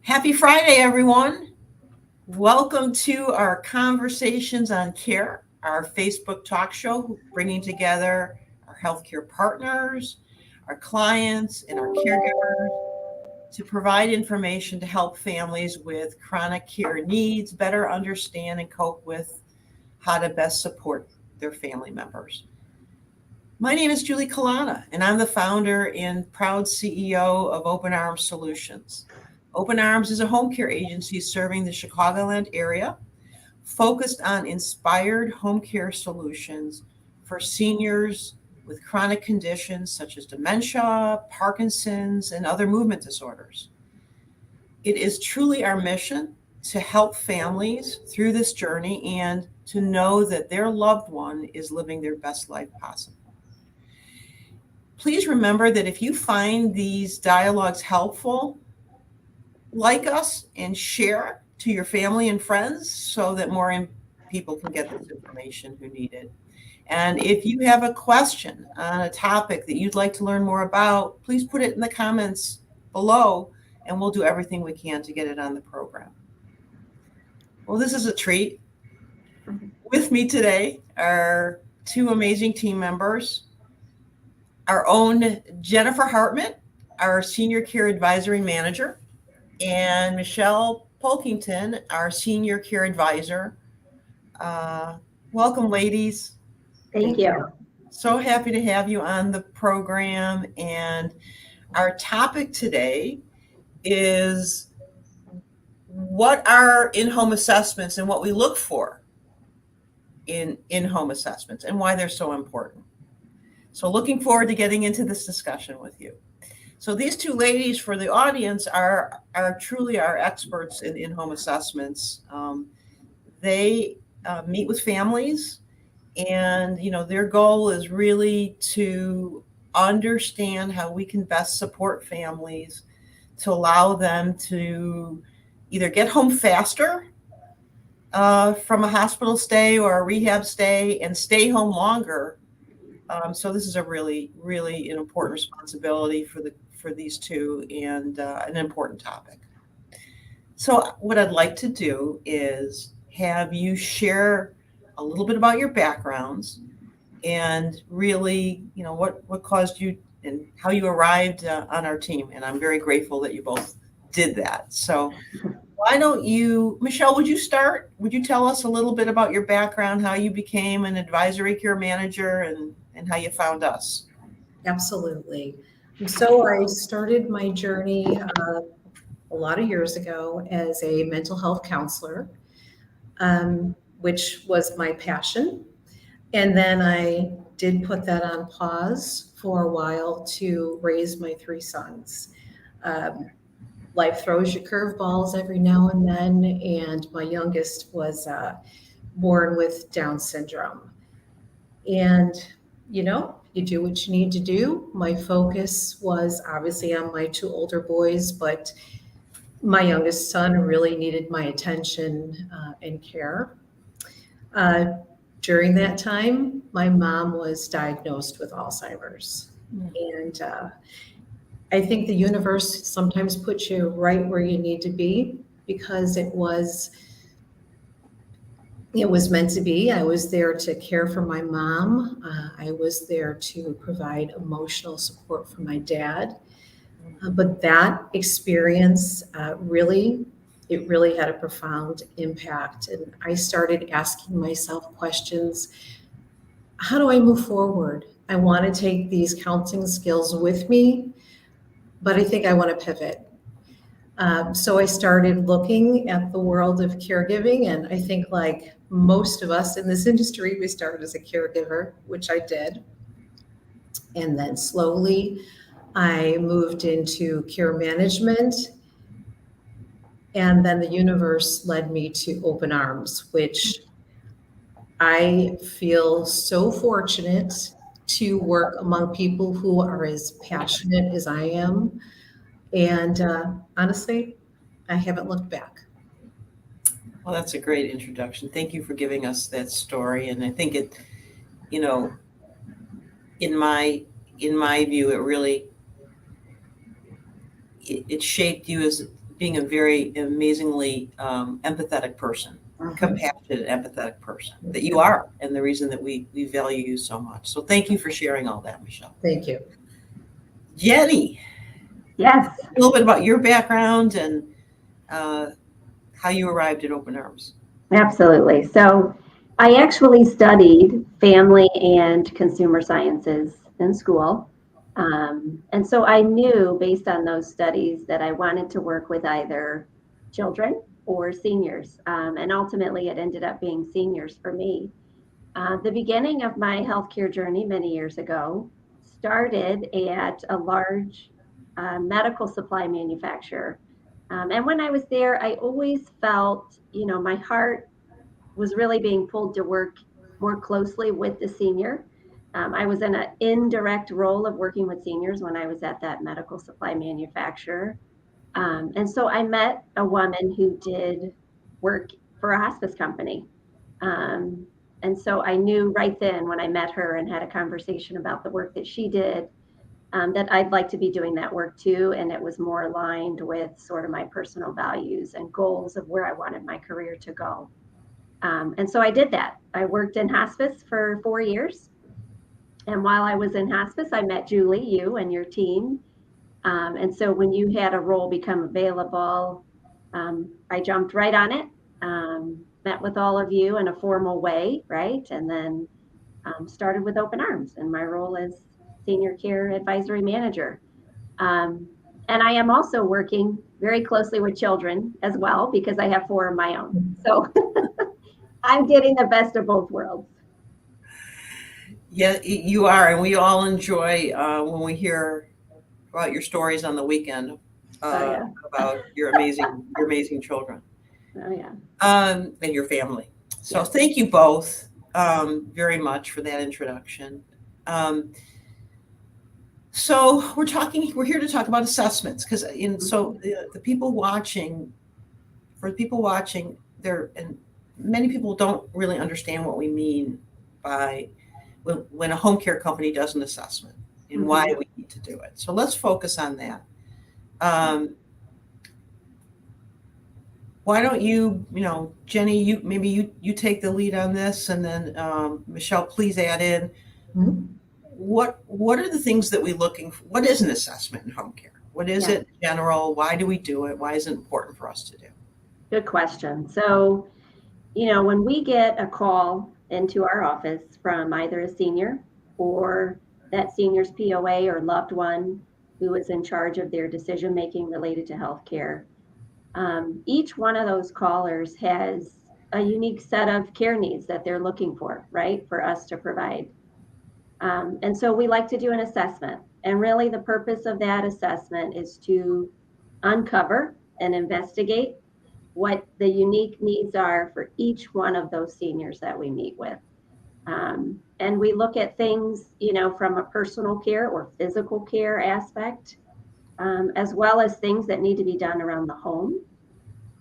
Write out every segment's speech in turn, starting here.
Happy Friday, everyone. Welcome to our Conversations on Care, our Facebook talk show, bringing together our healthcare partners, our clients, and our caregivers to provide information to help families with chronic care needs better understand and cope with how to best support their family members. My name is Julie Kalana, and I'm the founder and proud CEO of Open Arms Solutions. Open Arms is a home care agency serving the Chicagoland area, focused on inspired home care solutions for seniors with chronic conditions such as dementia, Parkinson's, and other movement disorders. It is truly our mission to help families through this journey and to know that their loved one is living their best life possible. Please remember that if you find these dialogues helpful, like us and share to your family and friends so that more people can get this information who need it. And if you have a question on a topic that you'd like to learn more about, please put it in the comments below and we'll do everything we can to get it on the program. Well, this is a treat. With me today are two amazing team members. Our own Jennifer Hartmann, our Senior Care Advisory Manager, and Michel Pocklington, our Senior Care Advisor. Welcome, ladies. Thank you. So happy to have you on the program. And our topic today is what are in-home assessments and what we look for in in-home assessments and why they're so important. So looking forward to getting into this discussion with you. So these two ladies for the audience are truly our experts in in-home assessments. They meet with families and, their goal is really to understand how we can best support families to allow them to either get home faster from a hospital stay or a rehab stay and stay home longer. So this is a really, really an important responsibility for these two and an important topic. So what I'd like to do is have you share a little bit about your backgrounds and really, what caused you and how you arrived on our team. And I'm very grateful that you both did that. So why don't you, Michel, would you start? Would you tell us a little bit about your background, how you became an advisory care manager and how you found us? Absolutely. So I started my journey a lot of years ago as a mental health counselor, which was my passion. And then I did put that on pause for a while to raise my three sons. Life throws you curveballs every now and then, and my youngest was born with Down syndrome. And, you do what you need to do. My focus was obviously on my two older boys, but my youngest son really needed my attention and care. During that time, my mom was diagnosed with Alzheimer's. And I think the universe sometimes puts you right where you need to be because it was meant to be. I was there to care for my mom. I was there to provide emotional support for my dad. But that experience really had a profound impact. And I started asking myself questions. How do I move forward? I want to take these counseling skills with me, but I think I want to pivot. So I started looking at the world of caregiving, and I think like most of us in this industry, we started as a caregiver, which I did. And then slowly I moved into care management. And then the universe led me to Open Arms, which I feel so fortunate to work among people who are as passionate as I am. And honestly, I haven't looked back. Well, that's a great introduction. Thank you for giving us that story. And I think it, in my view, it really it shaped you as being a very amazingly empathetic person, compassionate, empathetic person that you are, and the reason that we value you so much. So thank you for sharing all that, Michelle. Thank you. Jenny. Yes. A little bit about your background and how you arrived at Open Arms. Absolutely. So I actually studied family and consumer sciences in school. And so I knew based on those studies that I wanted to work with either children or seniors. And ultimately, it ended up being seniors for me. The beginning of my healthcare journey many years ago started at a large medical supply manufacturer. And when I was there, I always felt, my heart was really being pulled to work more closely with the senior. I was in an indirect role of working with seniors when I was at that medical supply manufacturer. And so I met a woman who did work for a hospice company. And so I knew right then when I met her and had a conversation about the work that she did, that I'd like to be doing that work too. And it was more aligned with sort of my personal values and goals of where I wanted my career to go. And so I did that. I worked in hospice for 4 years. And while I was in hospice, I met Julie, you and your team. And so when you had a role become available, I jumped right on it, met with all of you in a formal way, right? And then started with Open Arms and my role as Senior Care Advisory Manager. And I am also working very closely with children as well because I have 4 of my own. So I'm getting the best of both worlds. Yeah, you are, and we all enjoy when we hear about your stories on the weekend about your amazing children. Oh yeah. And your family. So thank you both very much for that introduction. So we're here to talk about assessments because the people watching, and many people don't really understand what we mean by when a home care company does an assessment and why we need to do it. So let's focus on that. Why don't you, Jenny, you take the lead on this, and then Michelle, please add in. What are the things that we're looking for? What is an assessment in home care? What is it in general? Why do we do it? Why is it important for us to do? Good question. So, when we get a call into our office from either a senior or that senior's POA or loved one who is in charge of their decision making related to healthcare, each one of those callers has a unique set of care needs that they're looking for, right, for us to provide. And so we like to do an assessment. And really the purpose of that assessment is to uncover and investigate what the unique needs are for each one of those seniors that we meet with. And we look at things, from a personal care or physical care aspect, as well as things that need to be done around the home,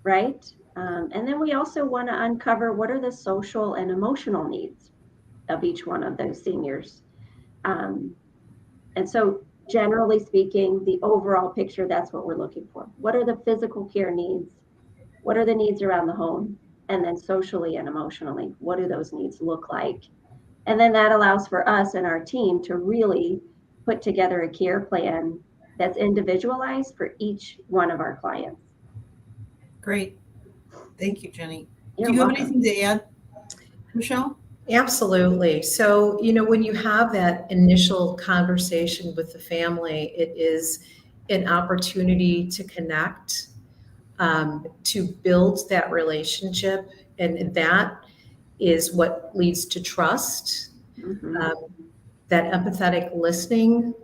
right? And then we also want to uncover what are the social and emotional needs of each one of those seniors. And so generally speaking, the overall picture, that's what we're looking for. What are the physical care needs? What are the needs around the home? And then socially and emotionally, what do those needs look like? And then that allows for us and our team to really put together a care plan that's individualized for each one of our clients. Great. Thank you, Jenny. You're Do you welcome. have anything to add, Michelle? Absolutely. So, when you have that initial conversation with the family, it is an opportunity to connect, to build that relationship. And that is what leads to trust, that empathetic listening.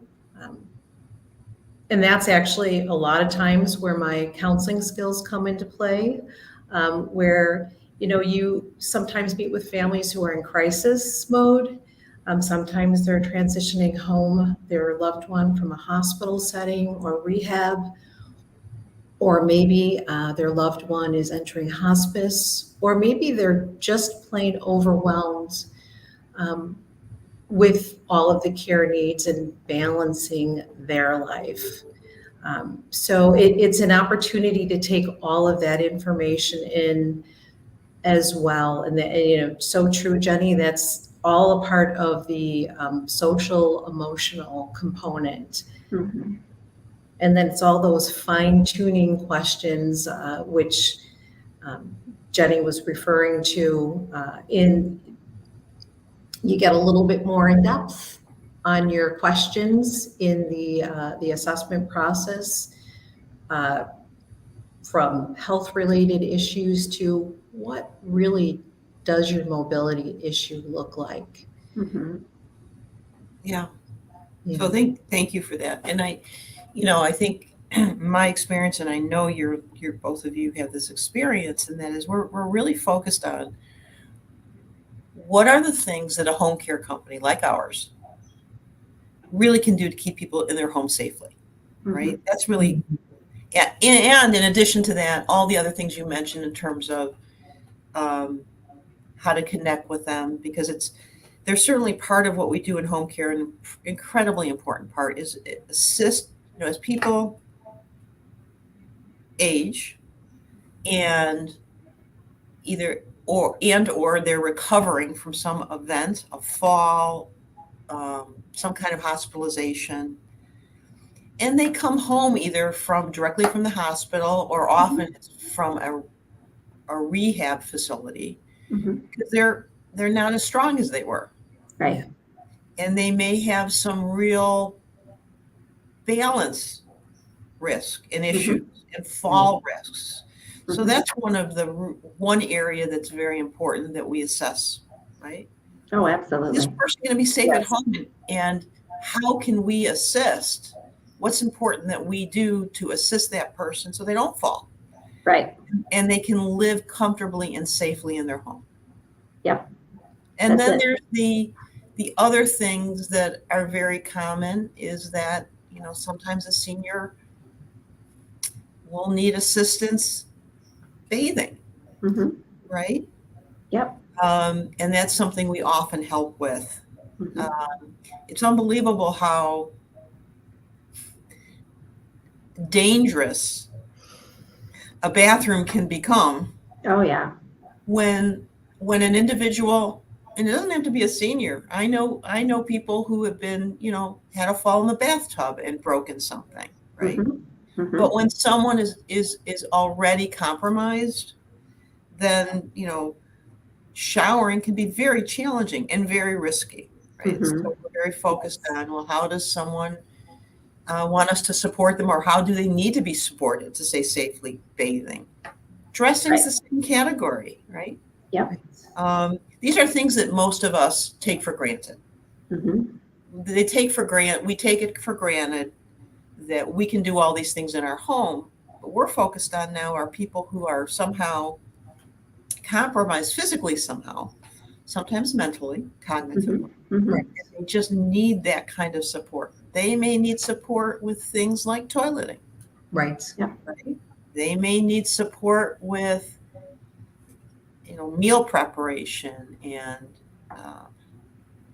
And that's actually a lot of times where my counseling skills come into play, where you sometimes meet with families who are in crisis mode. Sometimes they're transitioning home their loved one from a hospital setting or rehab, or maybe their loved one is entering hospice, or maybe they're just plain overwhelmed with all of the care needs and balancing their life. So it's an opportunity to take all of that information in as well. And so true, Jenny, that's all a part of the social emotional component. Mhm. And then it's all those fine tuning questions, which Jenny was referring to you get a little bit more in depth on your questions in the assessment process, from health related issues to what really does your mobility issue look like. Mhm. Yeah. You So know. thank you for that. And I think my experience, and I know you're both of you have this experience, and that is we're really focused on what are the things that a home care company like ours really can do to keep people in their home safely, right? Mhm. That's really, and in addition to that, all the other things you mentioned in terms of how to connect with them, because they're certainly part of what we do in home care, and an incredibly important part is assist, as people age and or they're recovering from some event, a fall, some kind of hospitalization, and they come home either directly from the hospital or often it's from a rehab facility, Mhm. because they're not as strong as they were, Right. and they may have some real balance risk and issues Mhm. and fall risks. So Mhm. that's one area that's very important that we assess, right? Oh, Is this absolutely. person going to be safe at Yes. home? And how can we assist? What's important that we do to assist that person so they don't fall Right. and they can live comfortably and safely in their home? Yep. And That's then it. there's the other things that are very common is that, sometimes a senior will need assistance bathing, Mhm. right? Yep. And that's something we often help with. Mhm. It's unbelievable how dangerous a bathroom can become Oh, yeah. when an individual, and it doesn't have to be a senior. I know people who have been, had a fall in the bathtub and broken something, right? Mhm. But Mhm. when someone is already compromised, then showering can be very challenging and very risky, right? Mhm. So we're very focused on, well, how does someone want us to support them, or how do they need to be supported to stay safely bathing? Dressing's Right. the same category, right? Yep. These are things that most of us take for granted. Mhm. We take it for granted that we can do all these things in our home. But we're focused on now are people who are somehow compromised physically somehow, sometimes mentally, cognitively. Mhm. Mhm. They just need that kind of support. They may need support with things like toileting, Right. Yep. right? They may need support with, meal preparation, and uh,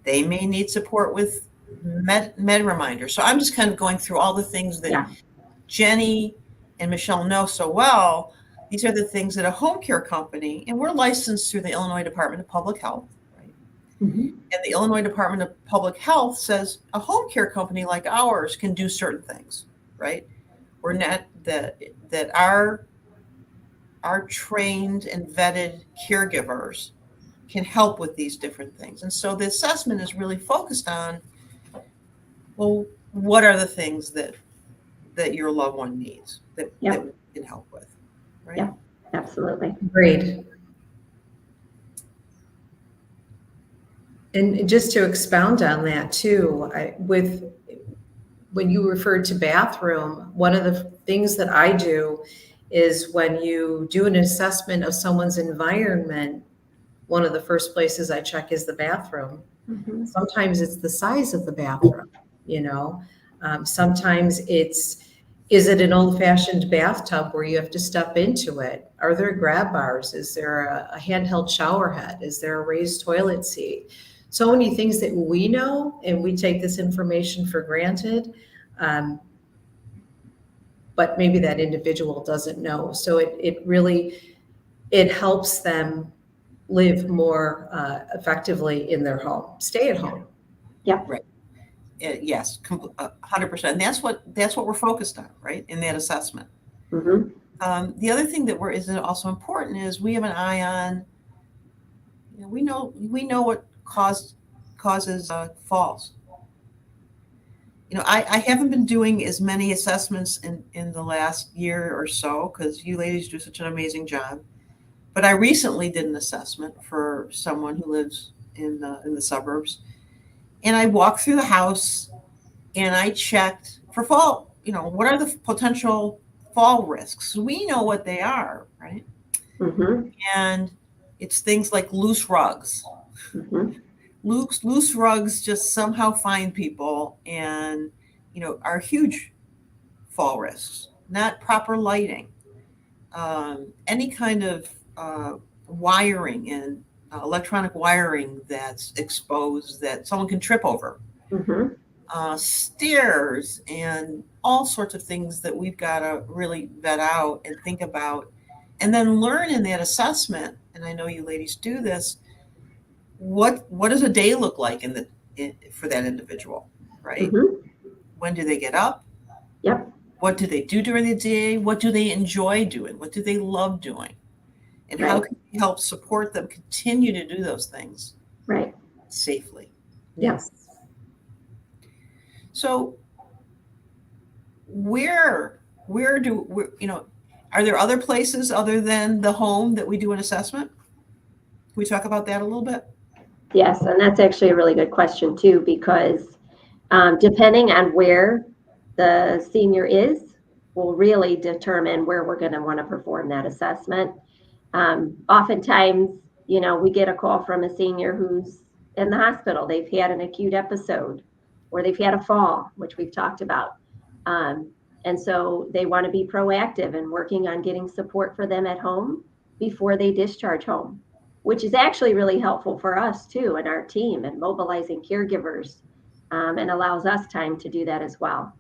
they may need support with med reminders. So I'm just kind of going through all the things that Yeah. Jenny and Michelle know so well. These are the things that a home care company, and we're licensed through the Illinois Department of Public Health, right? Mhm. And the Illinois Department of Public Health says a home care company like ours can do certain things, right? We're not that our trained and vetted caregivers can help with these different things. And so the assessment is really focused on, well, what are the things that your loved one needs that Yep. we can help with, right? Yep. Absolutely. Agreed. And just to expound on that too, when you referred to bathroom, one of the things that I do is when you do an assessment of someone's environment, one of the first places I check is the bathroom. Mhm. Sometimes it's the size of the bathroom, you know. Sometimes is it an old-fashioned bathtub where you have to step into it? Are there grab bars? Is there a handheld shower head? Is there a raised toilet seat? So many things that we know, and we take this information for granted. Um, but maybe that individual doesn't know. So it really, it helps them live more effectively in their home, stay at home. Yep. Right. Yes, 100%. And that's what we're focused on, right, in that assessment. Mm-hmm. The other thing that is also important is we have an eye on, we know what causes falls. I haven't been doing as many assessments in the last year or so because you ladies do such an amazing job. But I recently did an assessment for someone who lives in the suburbs, and I walked through the house and I checked for fall. What are the potential fall risks? We know what they are, right? Mm-hmm. And it's things like loose rugs. Mm-hmm. Loose rugs just somehow find people and, are huge fall risks. Not proper lighting, any kind of wiring and electronic wiring that's exposed that someone can trip over. Mm-hmm. Stairs and all sorts of things that we've got to really vet out and think about, and then learn in that assessment. And I know you ladies do this. What does a day look like for that individual, right? Mm-hmm. When do they get up? Yep. What do they do during the day? What do they enjoy doing? What do they love doing? And Right. how can we help support them continue to do those things Right. safely? Yes. So are there other places other than the home that we do an assessment? Can we talk about that a little bit? Yes, and that's actually a really good question too, because depending on where the senior is will really determine where we're going to want to perform that assessment. Oftentimes, we get a call from a senior who's in the hospital. They've had an acute episode or they've had a fall, which we've talked about. And so they want to be proactive in working on getting support for them at home before they discharge home, which is actually really helpful for us too and our team and mobilizing caregivers, and allows us time to do that as well.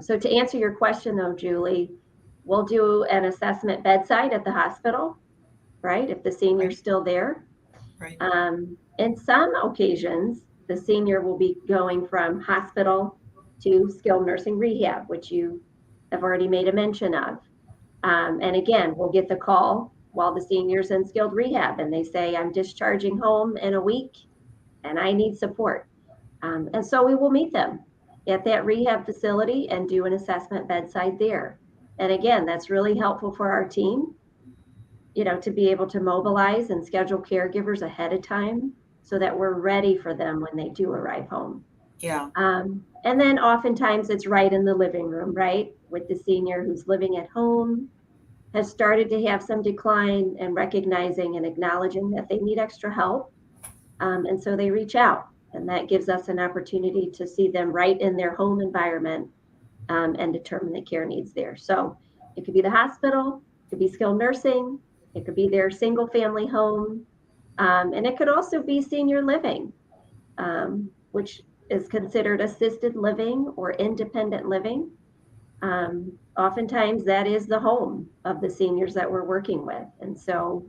So to answer your question though, Julie, we'll do an assessment bedside at the hospital, right? If the senior's still there. Right. In some occasions, the senior will be going from hospital to skilled nursing rehab, which you have already made a mention of. And again, we'll get the call while the senior's in skilled rehab and they say, I'm discharging home in a week and I need support. And so we will meet them at that rehab facility and do an assessment bedside there. And again, that's really helpful for our team, to be able to mobilize and schedule caregivers ahead of time so that we're ready for them when they do arrive home. Yeah. And then oftentimes it's right in the living room, right? With the senior who's living at home, has started to have some decline and recognizing and acknowledging that they need extra help. And so they reach out, and that gives us an opportunity to see them right in their home environment, and determine the care needs there. So it could be the hospital, it could be skilled nursing, it could be their single family home, and it could also be senior living, which is considered assisted living or independent living. Oftentimes that is the home of the seniors that we're working with. And so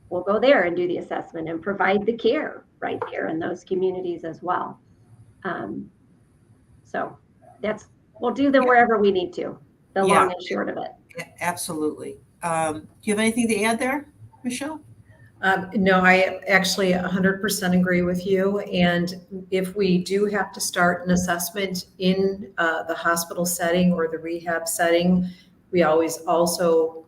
we'll go there and do the assessment and provide the care right there in those communities as well. So we'll do them wherever we need to, the long and short of it. Absolutely. Do you have anything to add there, Michelle? No, I actually 100% agree with you. And if we do have to start an assessment in the hospital setting or the rehab setting, we always also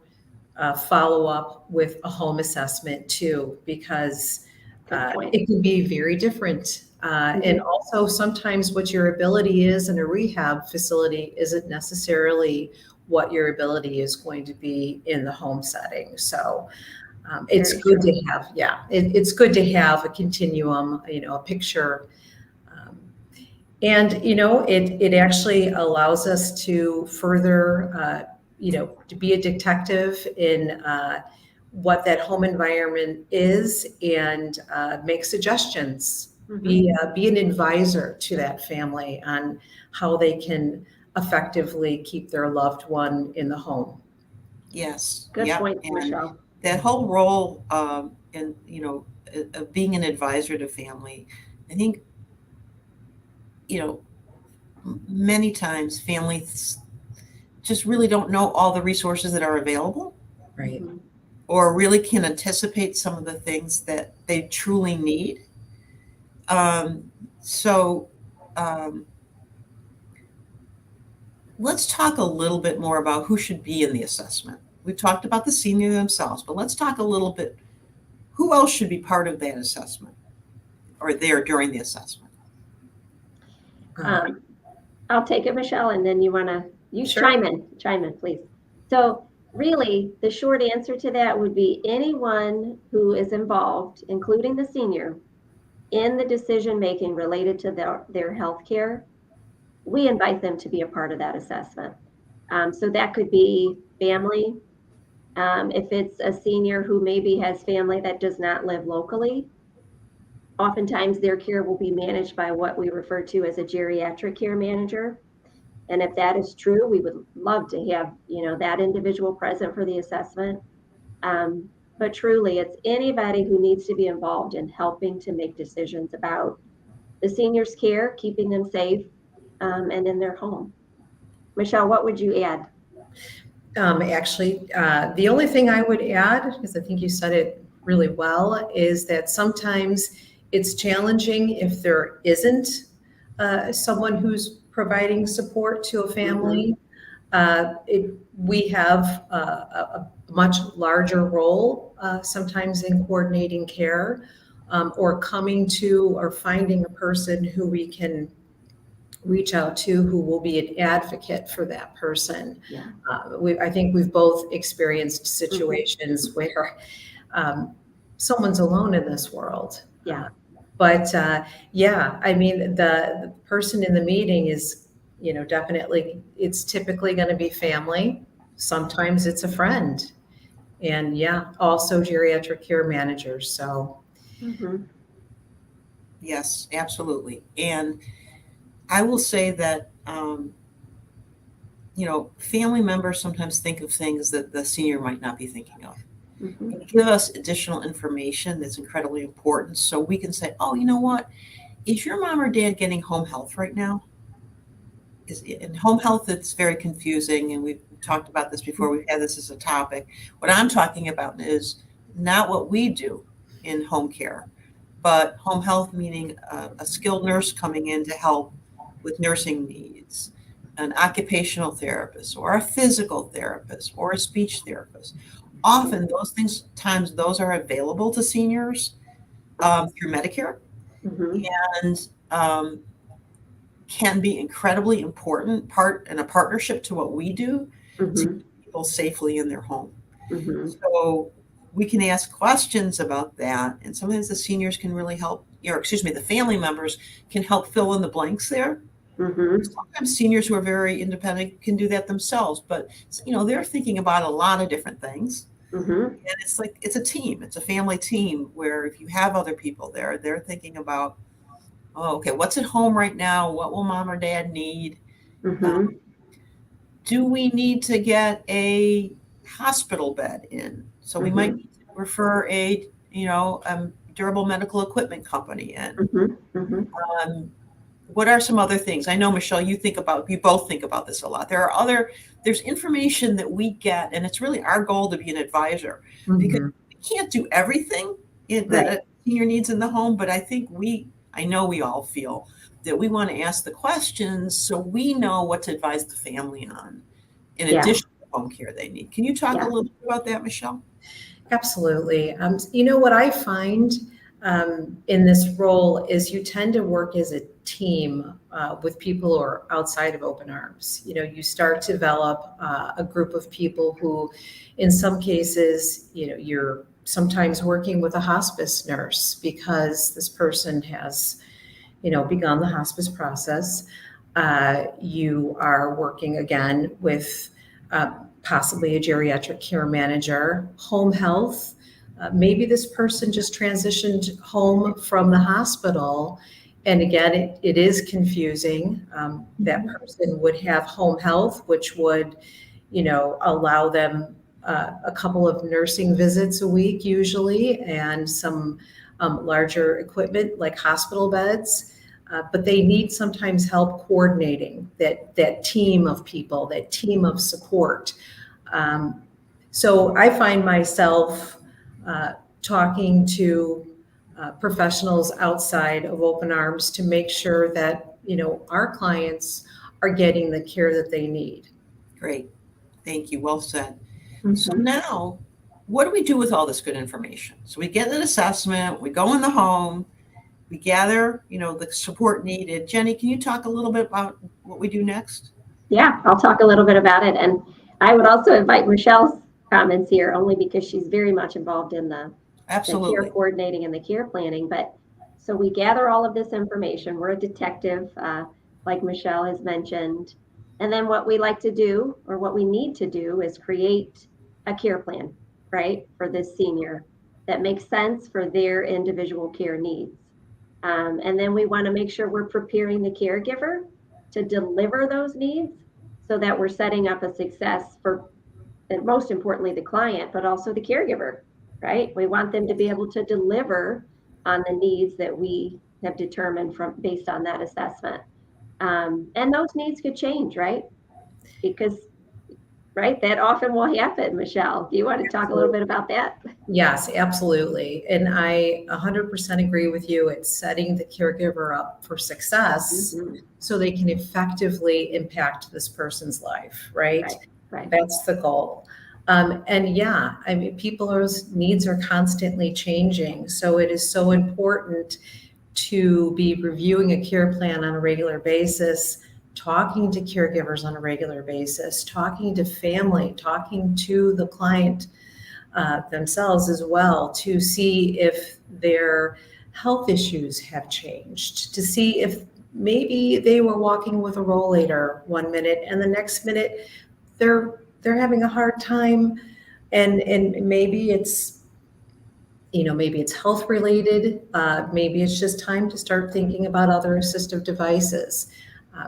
follow up with a home assessment too, because it can be very different. And also sometimes what your ability is in a rehab facility isn't necessarily what your ability is going to be in the home setting. So it's good to have, it's good to have a continuum, a picture. And, it actually allows us to further, to be a detective in what that home environment is and make suggestions, be an advisor to that family on how they can effectively keep their loved one in the home. Yes. Good Yep. point, And Michelle. that whole role, and of being an advisor to family, I think, many times families just really don't know all the resources that are available, Right. Mhm. or really can anticipate some of the things that they truly need. So let's talk a little bit more about who should be in the assessment. We've talked about the senior themselves, but let's talk a little bit, who else should be part of that assessment or there during the assessment? Um, I'll take it, Michelle, and then you Sure. chime in, please. So really, the short answer to that would be anyone who is involved, including the senior, in the decision-making related to their health care. We invite them to be a part of that assessment. So that could be family. If it's a senior who maybe has family that does not live locally, oftentimes their care will be managed by what we refer to as a geriatric care manager. And if that is true, we would love to have, that individual present for the assessment. But truly, it's anybody who needs to be involved in helping to make decisions about the senior's care, keeping them safe, and in their home. Michelle, what would you add? The only thing I would add, because I think you said it really well, is that sometimes it's challenging if there isn't someone who's providing support to a family. We have a much larger role sometimes in coordinating care, or coming to or finding a person who we can reach out to who will be an advocate for that person. Yeah. I think we've both experienced situations where someone's alone in this world. Yeah. But I mean, the person in the meeting is, definitely, it's typically going to be family. Sometimes it's a friend. And also geriatric care managers. So. Mm-hmm. Yes, absolutely. And I will say that, family members sometimes think of things that the senior might not be thinking of. Mm-hmm. Give us additional information that's incredibly important so we can say, oh, you know what? Is your mom or dad getting home health right now? In home health, it's very confusing, and we've talked about this before. We've had this as a topic. What I'm talking about is not what we do in home care, but home health meaning a skilled nurse coming in to help with nursing needs, an occupational therapist or a physical therapist or a speech therapist. Often times those are available to seniors through Medicare, Mm-hmm. and can be incredibly important part in a partnership to what we do to Mm-hmm. keep people safely in their home. Mm-hmm. So we can ask questions about that, and sometimes the seniors can really help, the family members can help fill in the blanks there. Mm-hmm. Sometimes seniors who are very independent can do that themselves, but they're thinking about a lot of different things. Mm-hmm. And it's like, it's a team, it's a family team where if you have other people there, they're thinking about, oh, okay, what's at home right now? What will mom or dad need? Mm-hmm. Do we need to get a hospital bed in? So we might need to refer a durable medical equipment company in. Mm-hmm. Mm-hmm. What are some other things? I know, Michelle, you both think about this a lot. There's information that we get, and it's really our goal to be an advisor, because we can't do everything that a senior needs in the home, but I know we all feel that we want to ask the questions so we know what to advise the family on in addition to the home care they need. Can you talk a little bit about that, Michelle? Absolutely. What I find in this role is you tend to work as a team with people who are outside of Open Arms. You start to develop a group of people who, in some cases, you're sometimes working with a hospice nurse because this person has, begun the hospice process. You are working again with possibly a geriatric care manager, home health. Maybe this person just transitioned home from the hospital And again, it is confusing. That person would have home health, which would, allow them a couple of nursing visits a week usually, and some larger equipment like hospital beds. But they need sometimes help coordinating that team of people, that team of support. So I find myself talking to professionals outside of Open Arms to make sure that, our clients are getting the care that they need. Great. Thank you. Well said. Mm-hmm. So now, what do we do with all this good information? So we get an assessment, we go in the home, we gather, the support needed. Jenny, can you talk a little bit about what we do next? Yeah, I'll talk a little bit about it. And I would also invite Michelle's comments here, only because she's very much involved in the Absolutely. care coordinating and the care planning. But so we gather all of this information. We're a detective, like Michelle has mentioned. And then what we like to do, or what we need to do, is create a care plan, right, for this senior that makes sense for their individual care needs. And then we want to make sure we're preparing the caregiver to deliver those needs, so that we're setting up a success for, and most importantly, the client, but also the caregiver, right? We want them to be able to deliver on the needs that we have determined based on that assessment. And those needs could change, right? Because, right, that often will happen. Michelle, do you want to talk a little bit about that? Yes, absolutely. And I 100% agree with you. It's setting the caregiver up for success so they can effectively impact this person's life, right? Right. That's the goal. And yeah, I mean, people's needs are constantly changing. So it is so important to be reviewing a care plan on a regular basis, talking to caregivers on a regular basis, talking to family, talking to the client themselves as well, to see if their health issues have changed, to see if maybe they were walking with a rollator one minute and the next minute they're having a hard time, and maybe it's health related, maybe it's just time to start thinking about other assistive devices.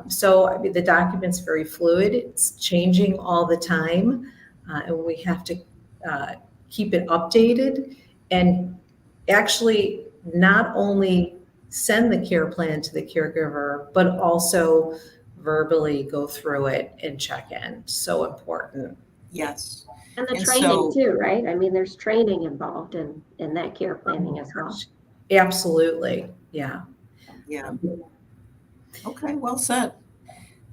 So I mean, the document's very fluid, it's changing all the time, and we have to keep it updated, and actually not only send the care plan to the caregiver, but also verbally go through it and check in. So important. Yes. And the training too, right? I mean, there's training involved in that care planning as well. Absolutely. Yeah. Yeah. Okay, well said.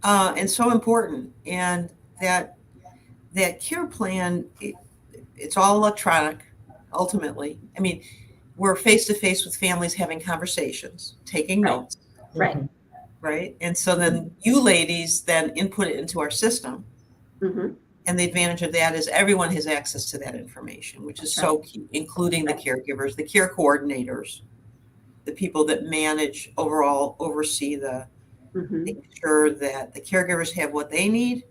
And so important. And that care plan, it's all electronic, ultimately. I mean, we're face to face with families having conversations, taking notes. Right. Right. And so then you ladies then input it into our system. Mm-hmm. And the advantage of that is everyone has access to that information, which is so key, including the caregivers, the care coordinators, the people that oversee the, making sure that the caregivers have what they need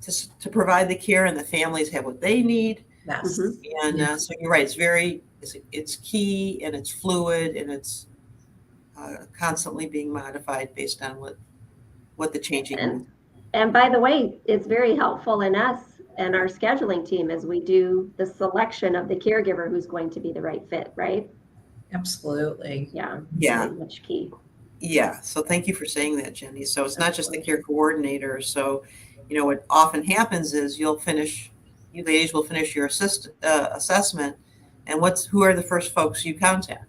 to provide the care, and the families have what they need. Yes. And so you're right. It's key, and it's fluid, and it's constantly being modified based on what the changing needs. And by the way, it's very helpful in us and our scheduling team as we do the selection of the caregiver who's going to be the right fit, right? Absolutely. Yeah. Yeah. Very much key. Yeah. So thank you for saying that, Jenny. So it's not just the care coordinator. So, what often happens is you ladies will finish your assessment, and who are the first folks you contact?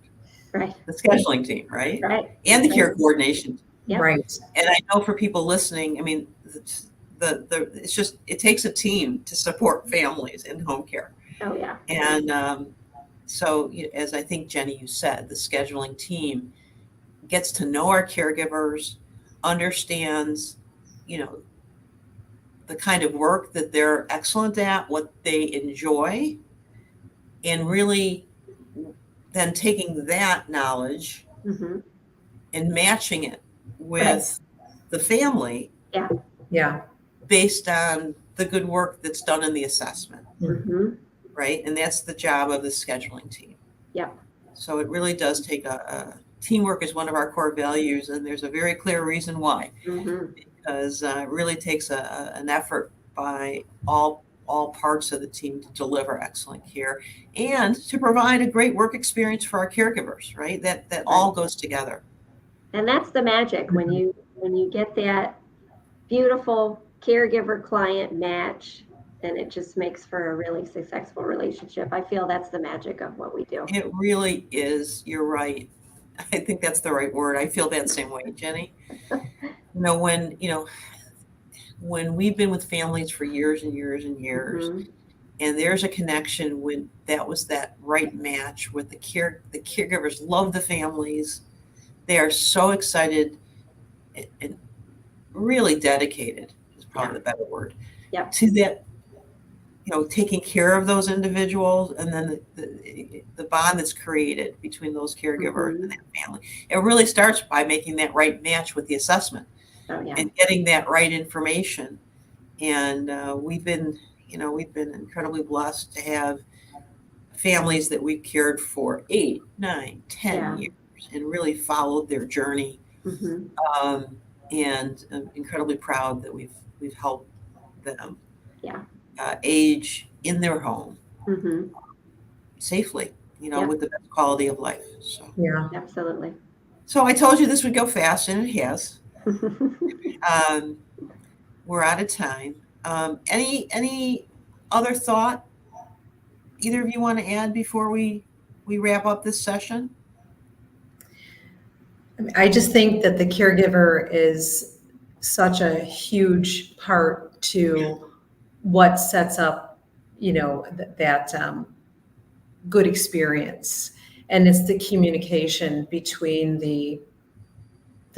Right. The scheduling team, right? Right. And the care coordination. Yep. Right. And I know for people listening, I mean, it takes a team to support families in home care. Oh yeah. And so, as I think Jenny, you said, the scheduling team gets to know our caregivers, understands, the kind of work that they're excellent at, what they enjoy, and really then taking that knowledge and matching it with the family. Yeah. Yeah. Based on the good work that's done in the assessment. Right. And that's the job of the scheduling team. Yeah. So it really does take a teamwork is one of our core values, and there's a very clear reason why. Mm-hmm. Because it really takes an effort by all parts of the team to deliver excellent care and to provide a great work experience for our caregivers, right? That all goes together. And that's the magic when you get that beautiful caregiver client match, and it just makes for a really successful relationship. I feel that's the magic of what we do. It really is. You're right. I think that's the right word. I feel that same way, Jenny. When we've been with families for years and years and years, Mm-hmm. and there's a connection when that was that right match with the caregivers love the families. They are so excited and really dedicated, is probably the better word, Yep. to that, taking care of those individuals, and then the bond that's created between those caregivers and that family. It really starts by making that right match with the assessment. Oh, yeah. And getting that right information. And we've been incredibly blessed to have families that we cared for 8, 9, 10 years and really followed their journey. Mm-hmm. And I'm incredibly proud that we've helped them age in their home safely, with the best quality of life. So Yeah. Absolutely. So I told you this would go fast, and it has. We're out of time. Any other thought either of you want to add before we wrap up this session? I just think that the caregiver is such a huge part to what sets up, that good experience. And it's the communication between the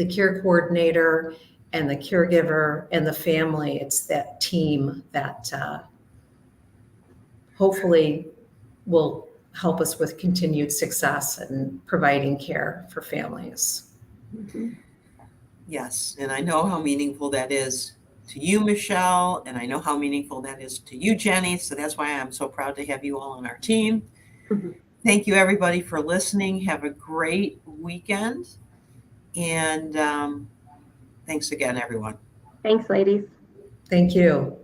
care coordinator and the caregiver and the family. It's that team that hopefully will help us with continued success in providing care for families. Mm-hmm. Yes, and I know how meaningful that is to you, Michelle, and I know how meaningful that is to you, Jenny. So that's why I'm so proud to have you all on our team. Mm-hmm. Thank you, everybody, for listening. Have a great weekend. And thanks again, everyone. Thanks, ladies. Thank you.